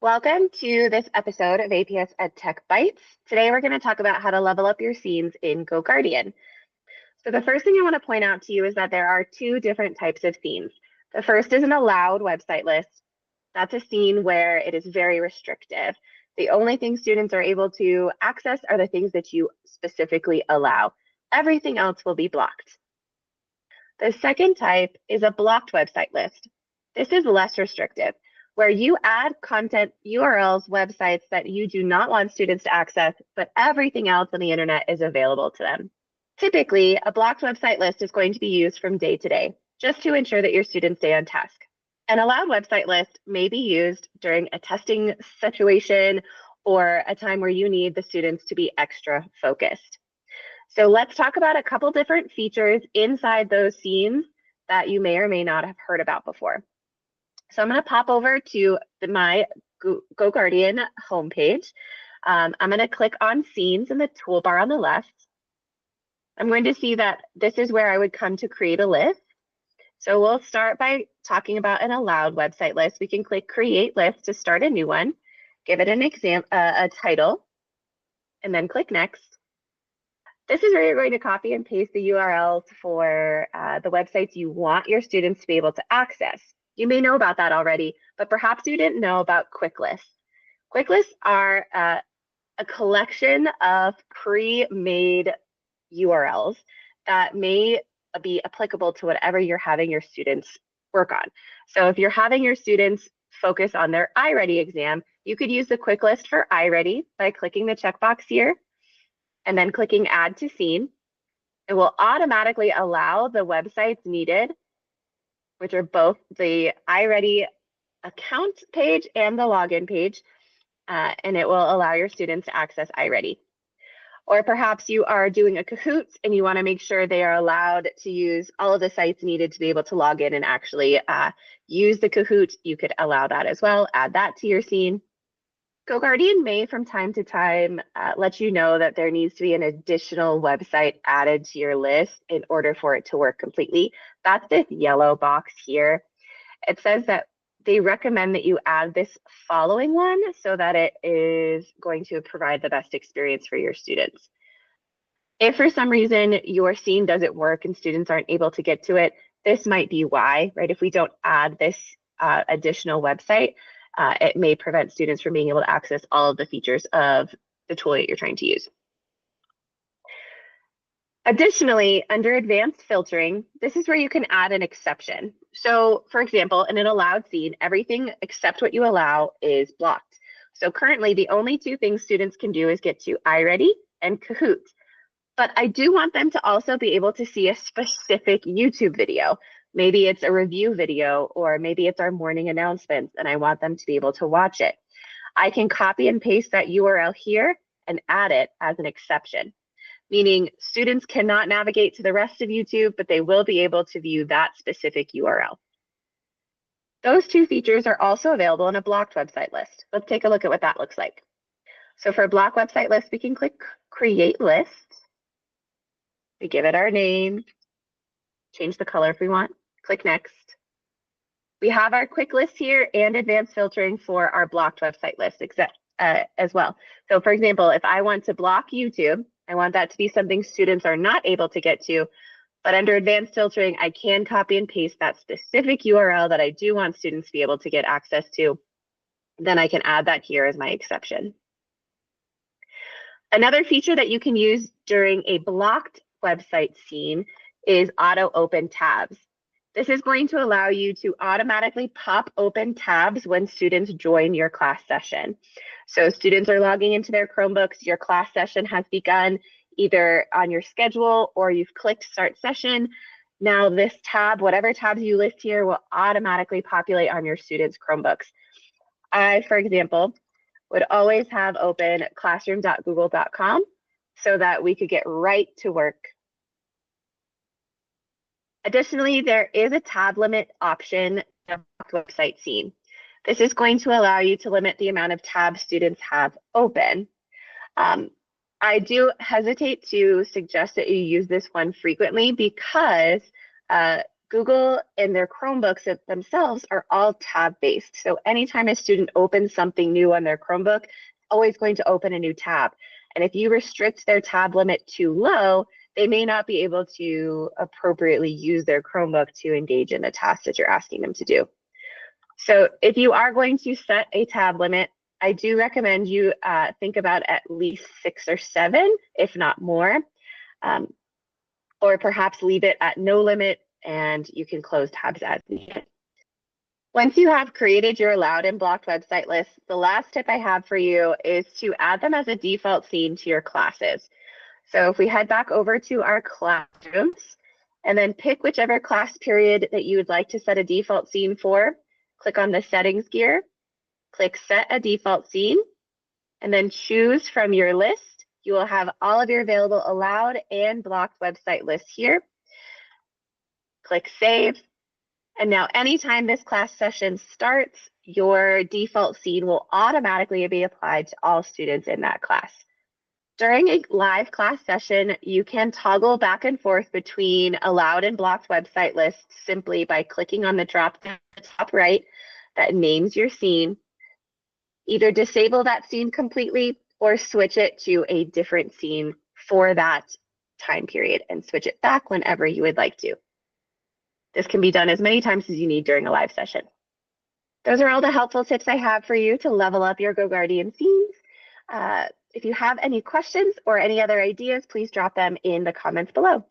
Welcome to this episode of APS EdTech Bytes. Today we're going to talk about how to level up your scenes in GoGuardian. So the first thing I want to point out to you is that there are two different types of scenes. The first is an allowed website list. That's a scene where it is very restrictive. The only things students are able to access are the things that you specifically allow. Everything else will be blocked. The second type is a blocked website list. This is less restrictive, where you add content URLs, websites that you do not want students to access, but everything else on the internet is available to them. Typically, a blocked website list is going to be used from day to day, just to ensure that your students stay on task. An allowed website list may be used during a testing situation or a time where you need the students to be extra focused. So let's talk about a couple different features inside those scenes that you may or may not have heard about before. So I'm going to pop over to my GoGuardian homepage. I'm going to click on Scenes in the toolbar on the left. I'm going to see that this is where I would come to create a list. So we'll start by talking about an allowed website list. We can click Create List to start a new one, give it an a title, and then click Next. This is where you're going to copy and paste the URLs for the websites you want your students to be able to access. You may know about that already, but perhaps you didn't know about quick lists. Quick lists are a collection of pre-made URLs that may be applicable to whatever you're having your students work on. So if you're having your students focus on their iReady exam, you could use the quick list for iReady by clicking the checkbox here and then clicking Add to Scene. It will automatically allow the websites needed, which are both the iReady account page and the login page, and it will allow your students to access iReady. Or perhaps you are doing a Kahoot and you want to make sure they are allowed to use all of the sites needed to be able to log in and actually use the Kahoot. You could allow that as well, add that to your scene. GoGuardian may from time to time let you know that there needs to be an additional website added to your list in order for it to work completely. That's this yellow box here. It says that they recommend that you add this following one so that it is going to provide the best experience for your students. If for some reason your scene doesn't work and students aren't able to get to it, this might be why, right? If we don't add this additional website, it may prevent students from being able to access all of the features of the tool that you're trying to use. Additionally, under advanced filtering, this is where you can add an exception. So for example, in an allowed scene, everything except what you allow is blocked. So currently the only two things students can do is get to iReady and Kahoot. But I do want them to also be able to see a specific YouTube video. Maybe it's a review video, or maybe it's our morning announcements, and I want them to be able to watch it. I can copy and paste that URL here and add it as an exception, meaning students cannot navigate to the rest of YouTube, but they will be able to view that specific URL. Those two features are also available in a blocked website list. Let's take a look at what that looks like. So for a blocked website list, we can click Create List. We give it our name, change the color if we want, click Next. We have our quick list here and advanced filtering for our blocked website list as well. So for example, if I want to block YouTube, I want that to be something students are not able to get to, but under advanced filtering, I can copy and paste that specific URL that I do want students to be able to get access to. Then I can add that here as my exception. Another feature that you can use during a blocked website scene is auto open tabs. This is going to allow you to automatically pop open tabs when students join your class session. So students are logging into their Chromebooks, your class session has begun either on your schedule or you've clicked start session. Now this tab, whatever tabs you list here, will automatically populate on your students' Chromebooks. I, for example, would always have open classroom.google.com so that we could get right to work. Additionally, there is a tab limit option in the website scene. This is going to allow you to limit the amount of tabs students have open. I do hesitate to suggest that you use this one frequently because Google and their Chromebooks themselves are all tab-based. So anytime a student opens something new on their Chromebook, it's always going to open a new tab. And if you restrict their tab limit too low, they may not be able to appropriately use their Chromebook to engage in the tasks that you're asking them to do. So if you are going to set a tab limit, I do recommend you think about at least 6 or 7, if not more, or perhaps leave it at no limit and you can close tabs as needed. Once you have created your allowed and blocked website lists, the last tip I have for you is to add them as a default scene to your classes. So if we head back over to our classrooms and then pick whichever class period that you would like to set a default scene for, click on the settings gear, click set a default scene, and then choose from your list. You will have all of your available allowed and blocked website lists here. Click save. And now anytime this class session starts, your default scene will automatically be applied to all students in that class. During a live class session, you can toggle back and forth between allowed and blocked website lists simply by clicking on the drop down at the top right that names your scene. Either disable that scene completely or switch it to a different scene for that time period and switch it back whenever you would like to. This can be done as many times as you need during a live session. Those are all the helpful tips I have for you to level up your GoGuardian scenes. If you have any questions or any other ideas, please drop them in the comments below.